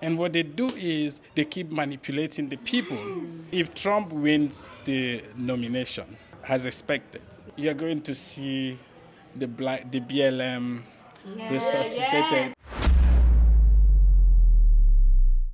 And what they do is they keep manipulating the people. If Trump wins the nomination, as expected, you're going to see the BLM resuscitated.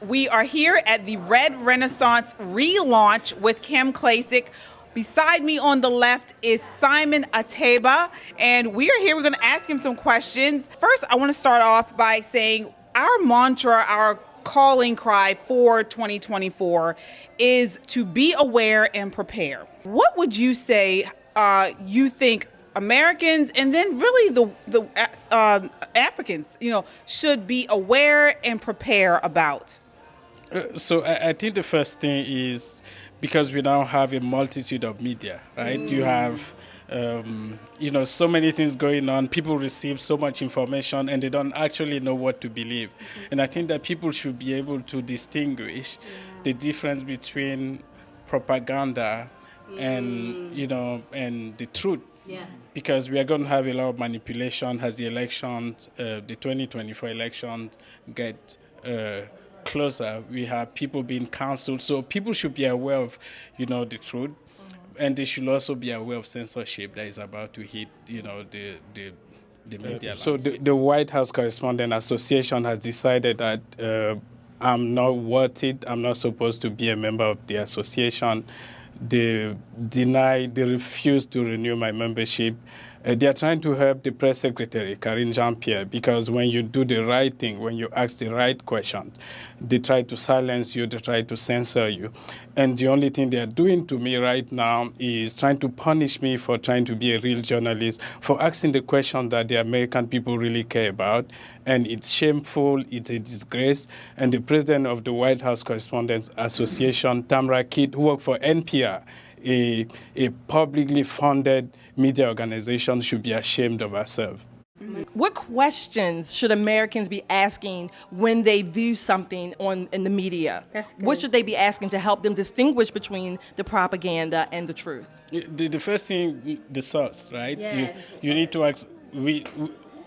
We are here at the Red Renaissance relaunch with Kim Klacik. Beside me on the left is Simon Ateba, and we are here. We're going to ask him some questions. First, I want to start off by saying our mantra, our calling cry for 2024 is to be aware and prepare. What would you say you think Americans and then really the Africans, should be aware and prepare about? So I think the first thing is, because we now have a multitude of media, right? You have, so many things going on. People receive so much information and they don't actually know what to believe. And I think that people should be able to distinguish the difference between propaganda and the truth. Yes. Because we are going to have a lot of manipulation as the elections, the 2024 elections get closer. We have people being cancelled. So people should be aware of, the truth. And they should also be aware of censorship that is about to hit, the media. So the White House Correspondent Association has decided that I'm not worth it. I'm not supposed to be a member of the association. They refuse to renew my membership. They are trying to help the press secretary, Karine Jean-Pierre, because when you do the right thing, when you ask the right question, they try to silence you, they try to censor you. And the only thing they are doing to me right now is trying to punish me for trying to be a real journalist, for asking the question that the American people really care about. And it's shameful, it's a disgrace. And the president of the White House Correspondent Association, Tamara Kidd, who worked for NPR, a publicly funded media organization, should be ashamed of herself. What questions should Americans be asking when they view something in the media? What should they be asking to help them distinguish between the propaganda and the truth? The first thing, the source, right? Yes. You need to ask,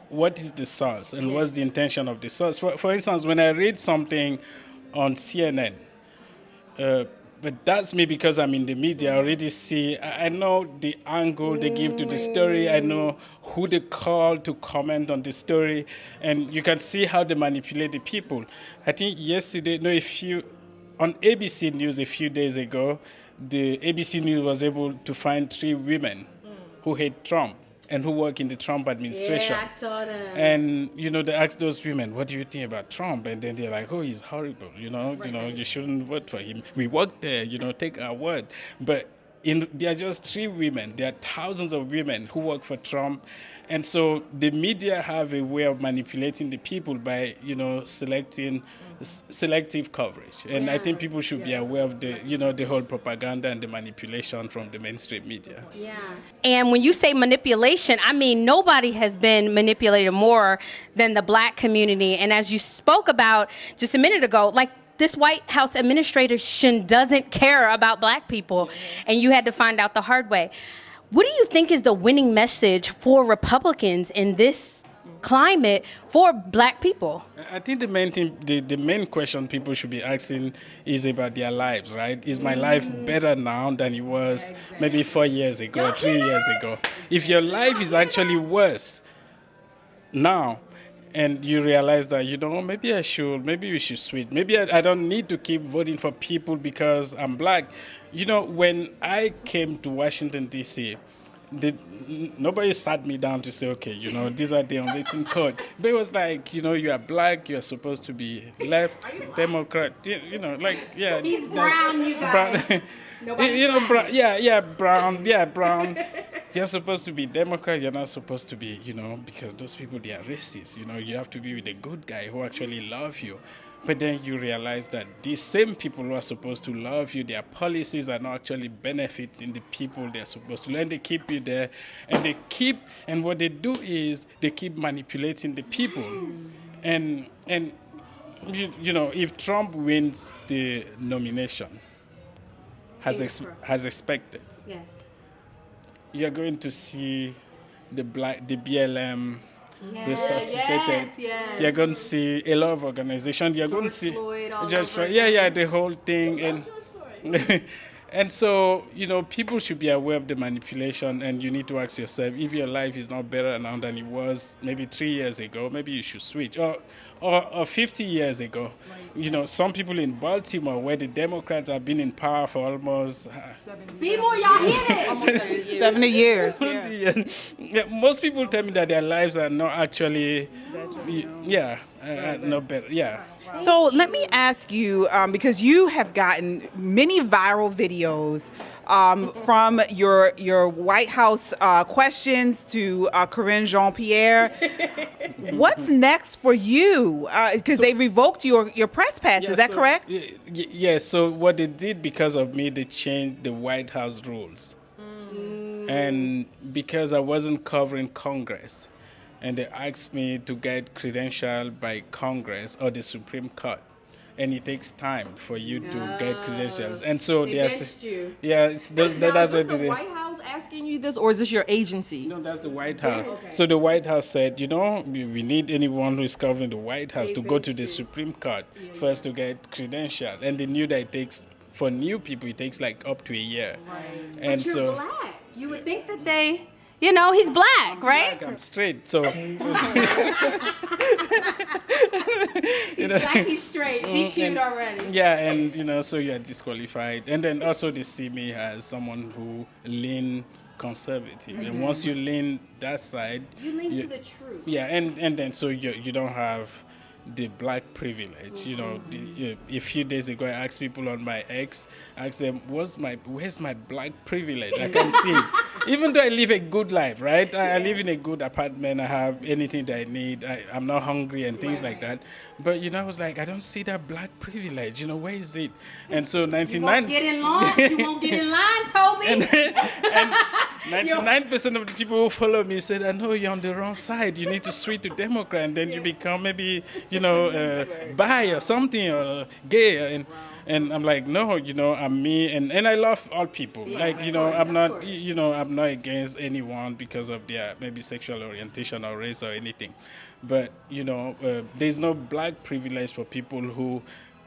what is the source and what's the intention of the source? For instance, when I read something on CNN, but that's me because I'm in the media. I already see, I know the angle they give to the story. I know who they call to comment on the story. And you can see how they manipulate the people. I think yesterday, on ABC News a few days ago, the ABC News was able to find 3 women who hate Trump and who work in the Trump administration. Yeah, I saw that. And, they ask those women, what do you think about Trump? And then they're like, oh, he's horrible, you shouldn't vote for him. We work there, take our word. But there are just 3 women. There are thousands of women who work for Trump. And so the media have a way of manipulating the people by, selective coverage. And I think people should be aware of the whole propaganda and the manipulation from the mainstream media. Yeah. And when you say manipulation, I mean, nobody has been manipulated more than the Black community. And as you spoke about just a minute ago, this White House administration doesn't care about Black people, and you had to find out the hard way. What do you think is the winning message for Republicans in this climate for Black people? I think the main thing, the main question people should be asking is about their lives, right? Is my life better now than it was maybe 4 years ago, 3 years ago? If your life is actually worse now, and you realize that, maybe we should switch. Maybe I don't need to keep voting for people because I'm Black. When I came to Washington, D.C., nobody sat me down to say, okay, these are the unwritten code. But it was like, you are Black, you are supposed to be left, Democrat, yeah. He's brown, you guys. Brown. Brown. You're supposed to be Democrat. You're not supposed to be, because those people, they are racist. You have to be with a good guy who actually love you. But then you realize that these same people who are supposed to love you, their policies are not actually benefiting the people they're supposed to. And they keep you there. And what they do is they keep manipulating the people. And if Trump wins the nomination, as expected, yes, you're going to see the BLM resuscitated. yes. You're going to see a lot of organizations. You're going to see Floyd all George over Floyd. Yeah, the whole thing. And and so, people should be aware of the manipulation, and you need to ask yourself, if your life is not better now than it was maybe 3 years ago, maybe you should switch. Or 50 years ago. Some people in Baltimore, where the Democrats have been in power for almost Be more, y'all hit it. 70 years. 70 years. Yeah, most people tell me that their lives are not actually, no better. Yeah. So let me ask you, because you have gotten many viral videos from your White House questions to Corinne Jean-Pierre. What's next for you? Because they revoked your press pass. Is that correct? Yes. So what they did because of me, they changed the White House rules. And because I wasn't covering Congress, and they asked me to get credentialed by Congress or the Supreme Court. And it takes time for you to get credentials. And so They benched you. Yeah, Now, that's is what this they the say. White House asking you this, or is this your agency? No, that's the White House. So the White House said, we need anyone who is covering the White House to go to the Supreme Court first to get credentialed. And they knew that it takes, for new people, it takes like up to a year. Right. And But you're so black. You would think that They, he's black, right? I'm straight, so he's black, he's straight, DQ'd already. yeah, and so you're disqualified. And then also they see me as someone who lean conservative. And once you lean that side, You lean to the truth. yeah, and then so you don't have the black privilege. A few days ago, I asked people on my X, asked them, where's my black privilege? I can see it. Even though I live a good life, right? I live in a good apartment. I have anything that I need. I'm not hungry and things like that. But, I was like, I don't see that black privilege. Where is it? And so 99... Get in line. You won't get in line, Toby. And 99% of the people who follow me said, I know you're on the wrong side. You need to switch to Democrat, and then you become maybe, bi or something, or gay. And I'm like, no, I'm me, and I love all people. I'm not against anyone because of their maybe sexual orientation or race or anything. But, there's no black privilege for people who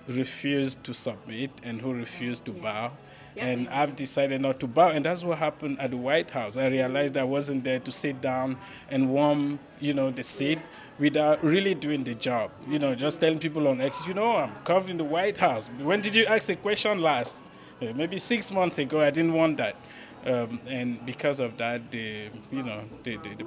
refuse to submit and who refuse to bow. And I've decided not to bow, and that's what happened at the White House. I realized I wasn't there to sit down and warm, the seat without really doing the job. Just telling people on X, I'm covering the White House. When did you ask a question last? Maybe 6 months ago. I didn't want that. And because of that, the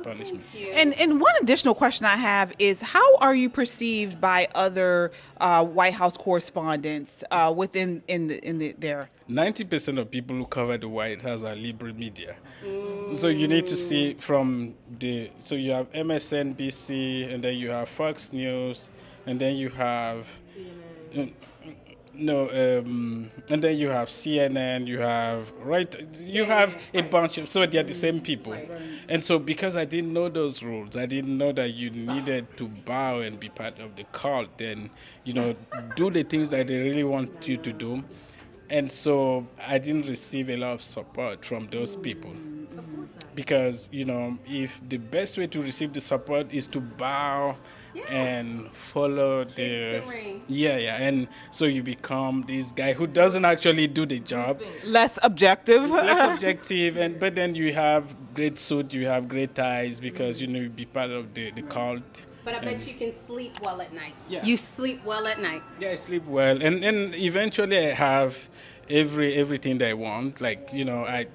punishment. And one additional question I have is, how are you perceived by other White House correspondents within there? 90% of people who cover the White House are liberal media. So you need to see so you have MSNBC, and then you have Fox News, and then you have CNN. And then you have CNN, you have a bunch of, so they're the same people. Right. And so because I didn't know those rules, I didn't know that you needed to bow and be part of the cult, then, do the things that they really want you to do. And so I didn't receive a lot of support from those people. Because, if the best way to receive the support is to bow and follow the ring. And so you become this guy who doesn't actually do the job. Less objective. But then you have great suit, you have great ties, because, you be part of the cult. But I bet you can sleep well at night. Yeah. You sleep well at night. Yeah, I sleep well. And eventually I have everything that I want. Like, I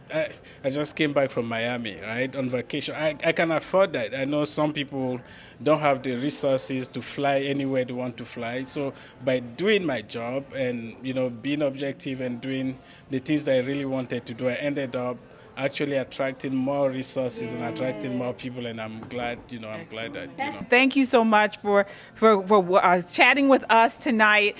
just came back from Miami, right, on vacation. I can afford that. I know some people don't have the resources to fly anywhere they want to fly. So by doing my job and, being objective and doing the things that I really wanted to do, I ended up actually attracting more resources and attracting more people, and I'm glad, that, Thank you so much for chatting with us tonight.